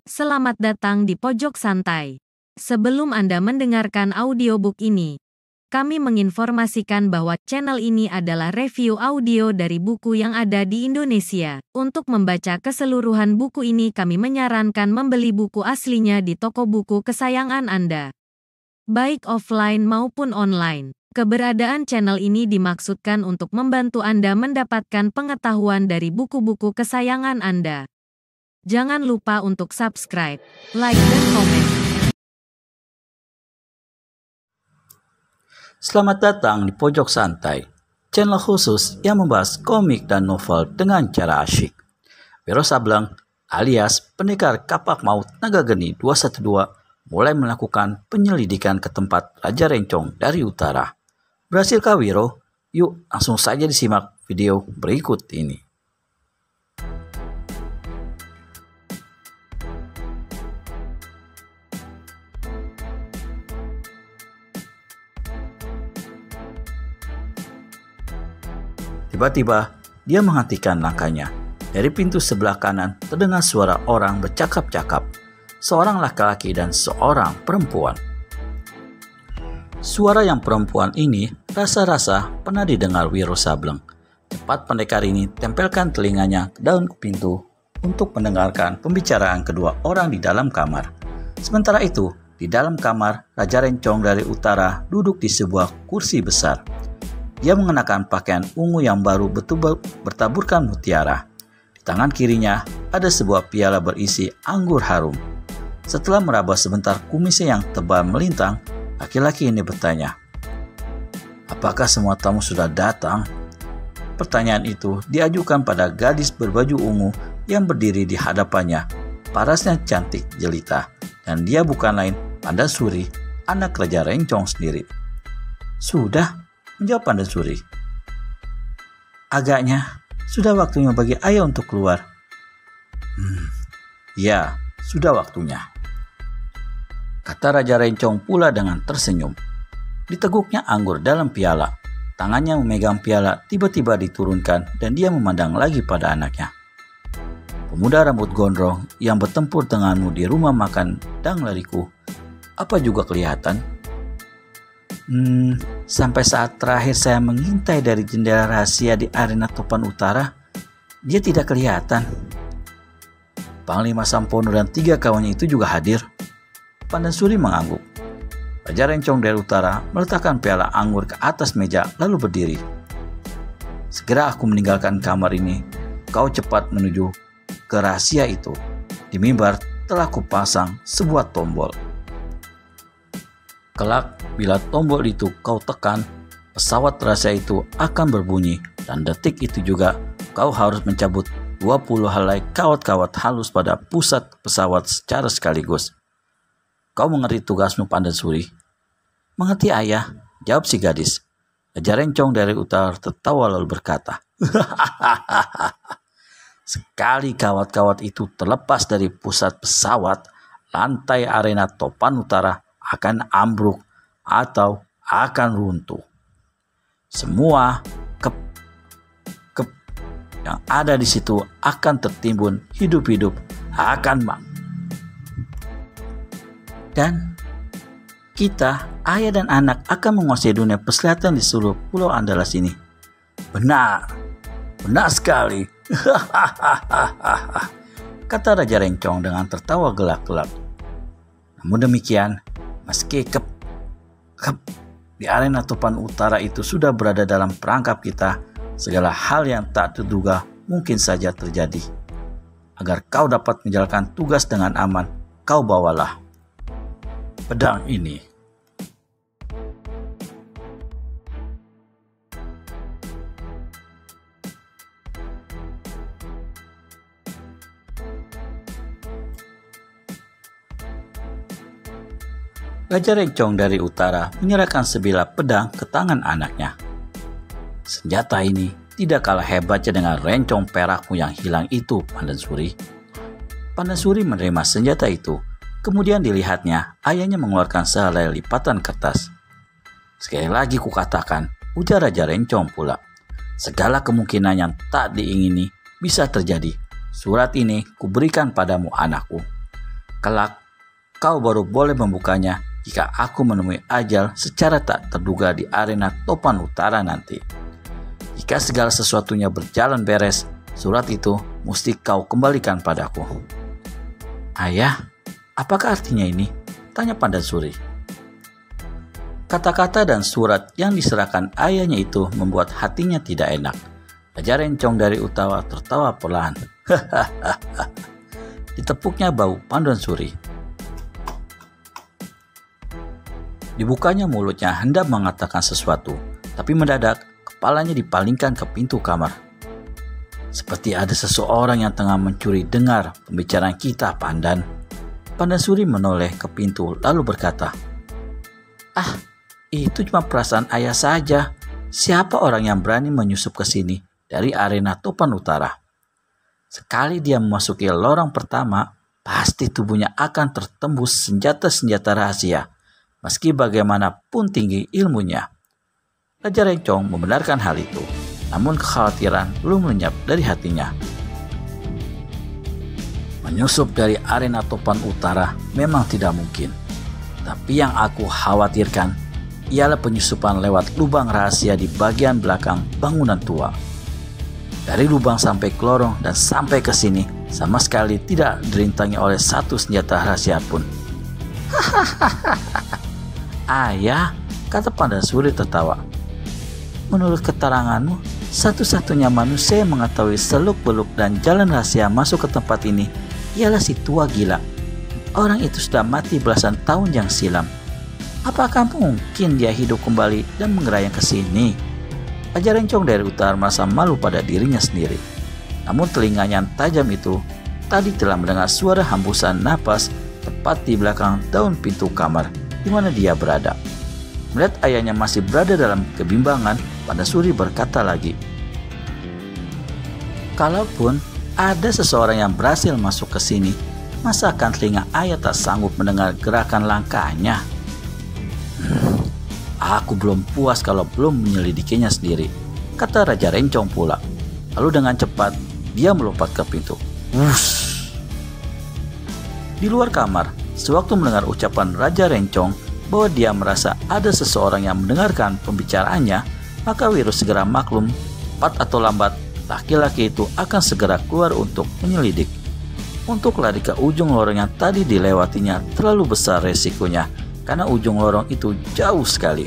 Selamat datang di Pojok Santai. Sebelum Anda mendengarkan audiobook ini, kami menginformasikan bahwa channel ini adalah review audio dari buku yang ada di Indonesia. Untuk membaca keseluruhan buku ini, kami menyarankan membeli buku aslinya di toko buku kesayangan Anda, baik offline maupun online. Keberadaan channel ini dimaksudkan untuk membantu Anda mendapatkan pengetahuan dari buku-buku kesayangan Anda. Jangan lupa untuk subscribe, like, dan komen. Selamat datang di Pojok Santai, channel khusus yang membahas komik dan novel dengan cara asyik. Wiro Sableng alias Pendekar Kapak Maut Naga Geni 212 mulai melakukan penyelidikan ke tempat Raja Rencong dari utara. Berhasilkah Wiro? Yuk langsung saja disimak video berikut ini. Tiba-tiba, dia menghentikan langkahnya. Dari pintu sebelah kanan terdengar suara orang bercakap-cakap. Seorang laki-laki dan seorang perempuan. Suara yang perempuan ini rasa-rasa pernah didengar Wiro Sableng. Cepat pendekar ini tempelkan telinganya ke daun pintu untuk mendengarkan pembicaraan kedua orang di dalam kamar. Sementara itu, di dalam kamar, Raja Rencong dari utara duduk di sebuah kursi besar. Dia mengenakan pakaian ungu yang baru bertaburkan mutiara. Di tangan kirinya ada sebuah piala berisi anggur harum. Setelah meraba sebentar kumisnya yang tebal melintang, laki-laki ini bertanya, "Apakah semua tamu sudah datang?" Pertanyaan itu diajukan pada gadis berbaju ungu yang berdiri di hadapannya. Parasnya cantik jelita, dan dia bukan lain Pandansuri, anak Raja Rencong sendiri. "Sudah," menjawab Pandansuri. "Agaknya sudah waktunya bagi ayah untuk keluar." Ya, sudah waktunya," kata Raja Rencong pula dengan tersenyum. Diteguknya anggur dalam piala. Tangannya memegang piala tiba-tiba diturunkan dan dia memandang lagi pada anaknya. "Pemuda rambut gondrong yang bertempur denganmu di rumah makan Danglariku, apa juga kelihatan?" Sampai saat terakhir saya mengintai dari jendela rahasia di arena Topan Utara, dia tidak kelihatan." "Panglima Sampono dan 3 kawannya itu juga hadir?" Pandansuri mengangguk. Raja Rencong dari utara meletakkan piala anggur ke atas meja lalu berdiri. "Segera aku meninggalkan kamar ini, kau cepat menuju ke rahasia itu. Di mimbar telah kupasang sebuah tombol. Kelak, bila tombol itu kau tekan, pesawat rahasia itu akan berbunyi, dan detik itu juga kau harus mencabut 20 helai kawat-kawat halus pada pusat pesawat secara sekaligus. Kau mengerti tugasmu, Pandansuri?" "Mengerti, ayah," jawab si gadis. Raja Rencong dari utara tertawa lalu berkata, "Sekali kawat-kawat itu terlepas dari pusat pesawat, lantai arena Topan Utara akan ambruk atau akan runtuh. Semua kep yang ada di situ akan tertimbun hidup-hidup, dan kita, ayah dan anak, akan menguasai dunia persilatan di seluruh pulau Andalas ini." Benar sekali," kata Raja Rencong dengan tertawa gelak-gelak. "Namun demikian, meski di arena Topan Utara itu sudah berada dalam perangkap kita, segala hal yang tak terduga mungkin saja terjadi. Agar kau dapat menjalankan tugas dengan aman, kau bawalah pedang ini." Raja Rencong dari utara menyerahkan sebilah pedang ke tangan anaknya. "Senjata ini tidak kalah hebatnya dengan rencong perakmu yang hilang itu, Pandansuri." Pandansuri menerima senjata itu. Kemudian dilihatnya ayahnya mengeluarkan sehelai lipatan kertas. "Sekali lagi kukatakan," ujar Raja Rencong pula, "segala kemungkinan yang tak diingini bisa terjadi. Surat ini kuberikan padamu, anakku. Kelak, kau baru boleh membukanya jika aku menemui ajal secara tak terduga di arena Topan Utara nanti. Jika segala sesuatunya berjalan beres, surat itu mesti kau kembalikan padaku." "Ayah, apakah artinya ini?" tanya Pandan Suri. Kata-kata dan surat yang diserahkan ayahnya itu membuat hatinya tidak enak. Raja Rencong dari Utawa tertawa perlahan. Ditepuknya bau Pandan Suri. Dibukanya mulutnya hendak mengatakan sesuatu, tapi mendadak kepalanya dipalingkan ke pintu kamar. "Seperti ada seseorang yang tengah mencuri dengar pembicaraan kita, Pandan." Pandan Suri menoleh ke pintu lalu berkata, "Ah, itu cuma perasaan ayah saja. Siapa orang yang berani menyusup ke sini dari arena Topan Utara? Sekali dia memasuki lorong pertama, pasti tubuhnya akan tertembus senjata-senjata rahasia, meski bagaimanapun tinggi ilmunya." Raja Rencong membenarkan hal itu, namun kekhawatiran belum lenyap dari hatinya. Menyusup dari arena Topan Utara memang tidak mungkin, tapi yang aku khawatirkan ialah penyusupan lewat lubang rahasia di bagian belakang bangunan tua. Dari lubang sampai ke lorong dan sampai ke sini sama sekali tidak dirintangi oleh satu senjata rahasia pun. "Ayah," kata Pandan Suri tertawa. "Menurut keteranganmu, satu-satunya manusia yang mengetahui seluk-beluk dan jalan rahasia masuk ke tempat ini ialah si tua gila. Orang itu sudah mati belasan tahun yang silam. Apakah mungkin dia hidup kembali dan mengerayang ke sini?" Raja Rencong dari Utara merasa malu pada dirinya sendiri. Namun telinganya yang tajam itu tadi telah mendengar suara hembusan napas tepat di belakang daun pintu kamar di mana dia berada. Melihat ayahnya masih berada dalam kebimbangan, Pandan Suri berkata lagi, "Kalaupun ada seseorang yang berhasil masuk ke sini, masakan telinga ayah tak sanggup mendengar gerakan langkahnya? Aku belum puas kalau belum menyelidikinya sendiri," kata Raja Rencong pula. Lalu dengan cepat dia melompat ke pintu. Wush! Di luar kamar, sewaktu mendengar ucapan Raja Rencong bahwa dia merasa ada seseorang yang mendengarkan pembicaraannya, maka Wiro segera maklum, cepat atau lambat laki-laki itu akan segera keluar untuk menyelidik. Untuk lari ke ujung lorong yang tadi dilewatinya terlalu besar resikonya, karena ujung lorong itu jauh sekali.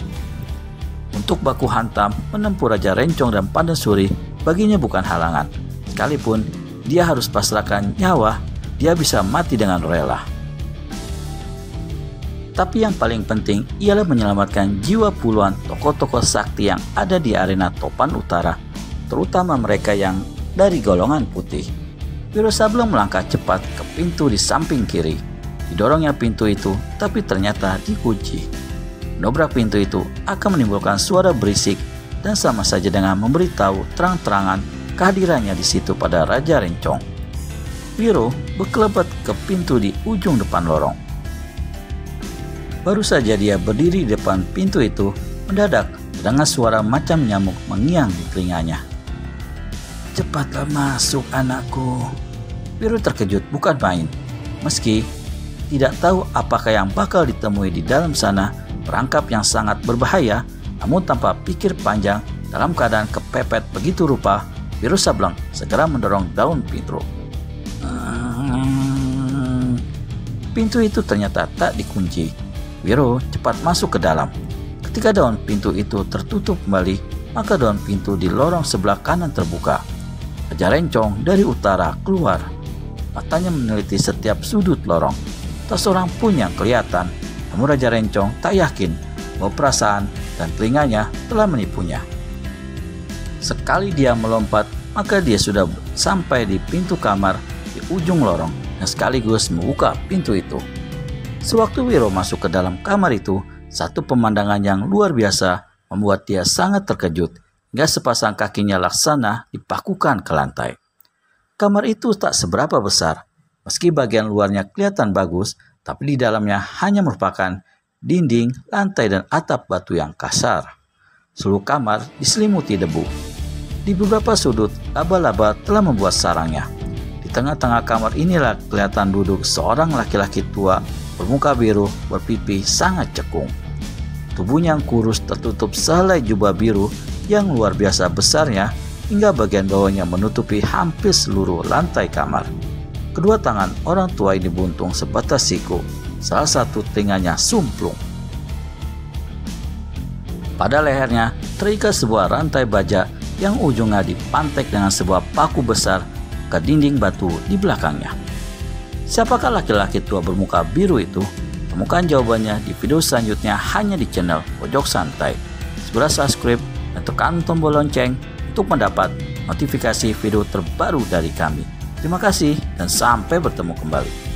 Untuk baku hantam menempuh Raja Rencong dan Pandan Suri baginya bukan halangan. Sekalipun dia harus pasrahkan nyawa, dia bisa mati dengan rela. Tapi yang paling penting ialah menyelamatkan jiwa puluhan tokoh-tokoh sakti yang ada di arena Topan Utara, terutama mereka yang dari golongan putih. Wiro Sableng melangkah cepat ke pintu di samping kiri. Didorongnya pintu itu, tapi ternyata dikunci. Menobrak pintu itu akan menimbulkan suara berisik dan sama saja dengan memberitahu terang-terangan kehadirannya di situ pada Raja Rencong. Wiro berkelebat ke pintu di ujung depan lorong. Baru saja dia berdiri di depan pintu itu, mendadak terdengar suara macam nyamuk mengiang di telinganya. "Cepatlah masuk, anakku." Wiro terkejut bukan main. Meski tidak tahu apakah yang bakal ditemui di dalam sana, perangkap yang sangat berbahaya, namun tanpa pikir panjang, dalam keadaan kepepet begitu rupa, Wiro Sableng segera mendorong daun pintu. Pintu itu ternyata tak dikunci. Wiro cepat masuk ke dalam. Ketika daun pintu itu tertutup kembali, maka daun pintu di lorong sebelah kanan terbuka. Raja Rencong dari Utara keluar. Matanya meneliti setiap sudut lorong. Tak seorang pun yang kelihatan, namun Raja Rencong tak yakin bahwa perasaan dan telinganya telah menipunya. Sekali dia melompat, maka dia sudah sampai di pintu kamar di ujung lorong dan sekaligus membuka pintu itu. Sewaktu Wiro masuk ke dalam kamar itu, satu pemandangan yang luar biasa membuat dia sangat terkejut hingga sepasang kakinya laksana dipakukan ke lantai. Kamar itu tak seberapa besar. Meski bagian luarnya kelihatan bagus, tapi di dalamnya hanya merupakan dinding, lantai, dan atap batu yang kasar. Seluruh kamar diselimuti debu. Di beberapa sudut, laba-laba telah membuat sarangnya. Di Di tengah-tengah kamar inilah kelihatan duduk seorang laki-laki tua bermuka biru, berpipi sangat cekung. Tubuhnya yang kurus tertutup sehelai jubah biru yang luar biasa besarnya hingga bagian bawahnya menutupi hampir seluruh lantai kamar. Kedua tangan orang tua ini buntung sebatas siku, salah satu telinganya sumplung. Pada lehernya terikat sebuah rantai baja yang ujungnya dipantek dengan sebuah paku besar ke dinding batu di belakangnya. Siapakah laki-laki tua bermuka biru itu? Temukan jawabannya di video selanjutnya hanya di channel Pojok Santai. Segera subscribe dan tekan tombol lonceng untuk mendapat notifikasi video terbaru dari kami. Terima kasih dan sampai bertemu kembali.